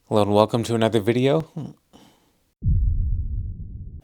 Hello and welcome to another video.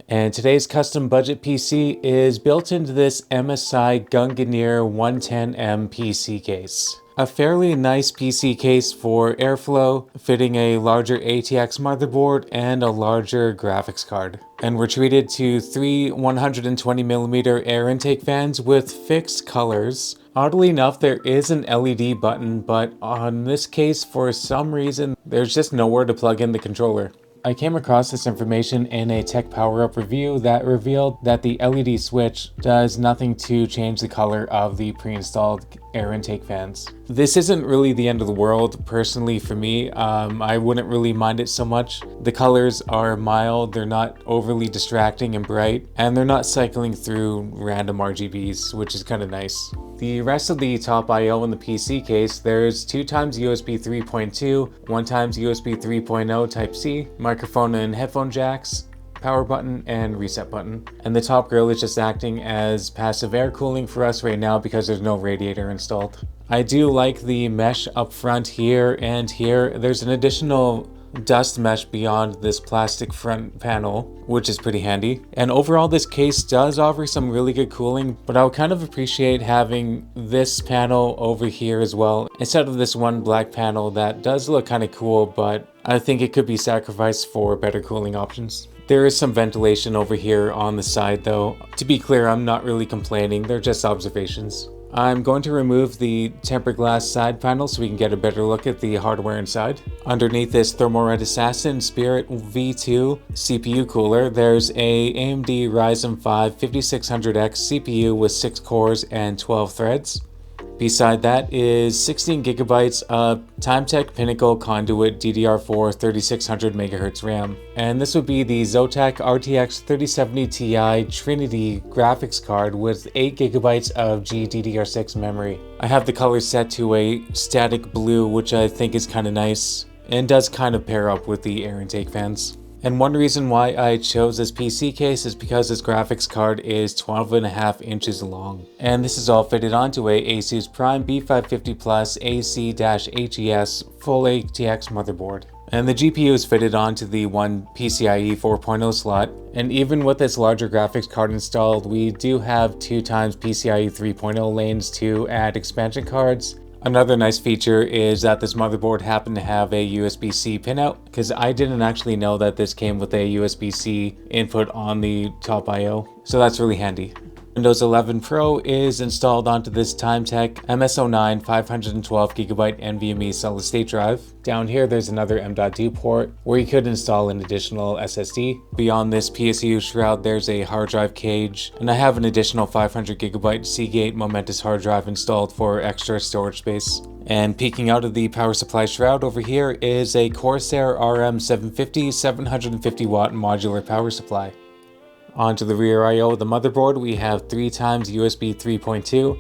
And today's custom budget PC is built into this MSI Gungnir 110M PC case. A fairly nice PC case for airflow, fitting a larger ATX motherboard and a larger graphics card. And we're treated to three 120mm air intake fans with fixed colors. Oddly enough, there is an LED button, but on this case, for some reason, there's just nowhere to plug in the controller. I came across this information in a tech power-up review that revealed that the LED switch does nothing to change the color of the pre-installed air intake fans. This isn't really the end of the world, personally for me. I wouldn't really mind it so much. The colors are mild, they're not overly distracting and bright, and they're not cycling through random RGBs, which is kind of nice. The rest of the top I/O in the PC case, there's 2x USB 3.2, 1x USB 3.0 Type-C, microphone and headphone jacks, power button, and reset button. And the top grill is just acting as passive air cooling for us right now because there's no radiator installed. I do like the mesh up front here and here. There's an additional dust mesh beyond this plastic front panel, which is pretty handy. And overall, this case does offer some really good cooling, but I would kind of appreciate having this panel over here as well, instead of this one black panel that does look kind of cool, but I think it could be sacrificed for better cooling options. There is some ventilation over here on the side though. To be clear, I'm not really complaining, they're just observations. I'm going to remove the tempered glass side panel so we can get a better look at the hardware inside. Underneath this Thermalright Assassin Spirit V2 CPU cooler, there's a AMD Ryzen 5 5600X CPU with 6 cores and 12 threads. Beside that is 16 gigabytes of Timetec Pinnacle Konduit DDR4 3600 MHz RAM. And this would be the Zotac RTX 3070 Ti Trinity graphics card with 8 gigabytes of GDDR6 memory. I have the color set to a static blue, which I think is kind of nice and does kind of pair up with the air intake fans. And one reason why I chose this PC case is because this graphics card is 12.5 inches long. And this is all fitted onto a ASUS Prime B550 Plus AC-HES full ATX motherboard. And the GPU is fitted onto the one PCIe 4.0 slot. And even with this larger graphics card installed, we do have 2x PCIe 3.0 lanes to add expansion cards. Another nice feature is that this motherboard happened to have a USB-C pinout, because I didn't actually know that this came with a USB-C input on the top I/O, so that's really handy. Windows 11 Pro is installed onto this Timetec MS09 512GB NVMe solid state drive. Down here there's another M.2 port where you could install an additional SSD. Beyond this PSU shroud there's a hard drive cage, and I have an additional 500GB Seagate Momentous hard drive installed for extra storage space. And peeking out of the power supply shroud over here is a Corsair RM750 750W modular power supply. Onto the rear I/O of the motherboard, we have 3x USB 3.2,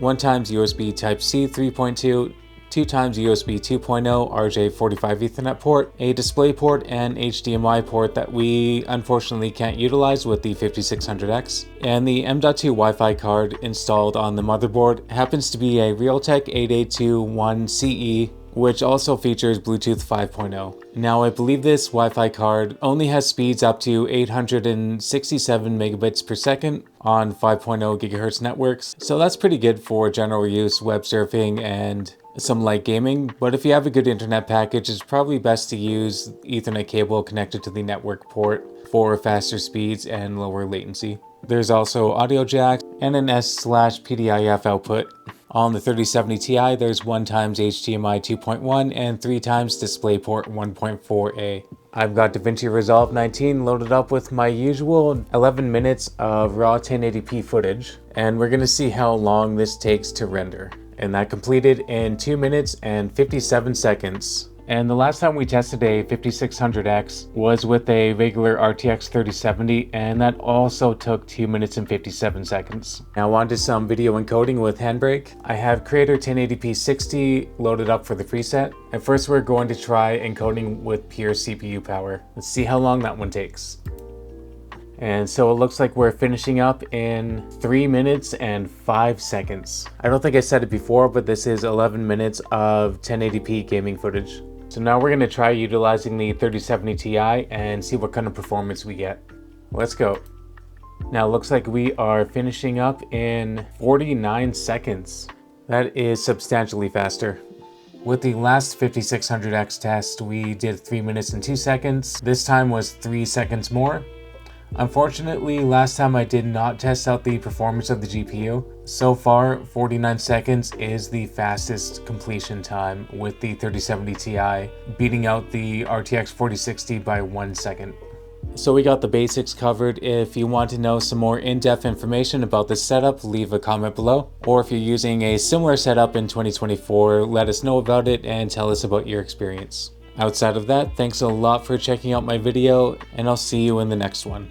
1x USB Type-C 3.2, 2x USB 2.0 RJ45 Ethernet port, a display port, and HDMI port that we unfortunately can't utilize with the 5600X. And the M.2 Wi-Fi card installed on the motherboard happens to be a Realtek 8821CE, which also features Bluetooth 5.0. Now I believe this Wi-Fi card only has speeds up to 867 megabits per second on 5.0 gigahertz networks, so that's pretty good for general use, web surfing, and some light gaming. But if you have a good internet package, it's probably best to use Ethernet cable connected to the network port for faster speeds and lower latency. There's also audio jack and an S/PDIF output. On the 3070 Ti, there's 1x HDMI 2.1 and 3x DisplayPort 1.4a. I've got DaVinci Resolve 19 loaded up with my usual 11 minutes of raw 1080p footage, and we're gonna see how long this takes to render. And that completed in 2 minutes and 57 seconds. And the last time we tested a 5600X was with a regular RTX 3070, and that also took 2 minutes and 57 seconds. Now on to some video encoding with Handbrake. I have Creator 1080p 60 loaded up for the preset, and first we're going to try encoding with pure CPU power. Let's see how long that one takes. And so it looks like we're finishing up in 3 minutes and 5 seconds. I don't think I said it before, but this is 11 minutes of 1080p gaming footage. So now we're going to try utilizing the 3070 Ti and see what kind of performance we get. Let's go. Now it looks like we are finishing up in 49 seconds. That is substantially faster. With the last 5600X test, we did 3 minutes and 2 seconds. This time was 3 seconds more. Unfortunately, last time I did not test out the performance of the GPU. So far, 49 seconds is the fastest completion time with the 3070 Ti, beating out the RTX 4060 by 1 second. So we got the basics covered. If you want to know some more in-depth information about this setup, leave a comment below. Or if you're using a similar setup in 2024, let us know about it and tell us about your experience. Outside of that, thanks a lot for checking out my video, and I'll see you in the next one.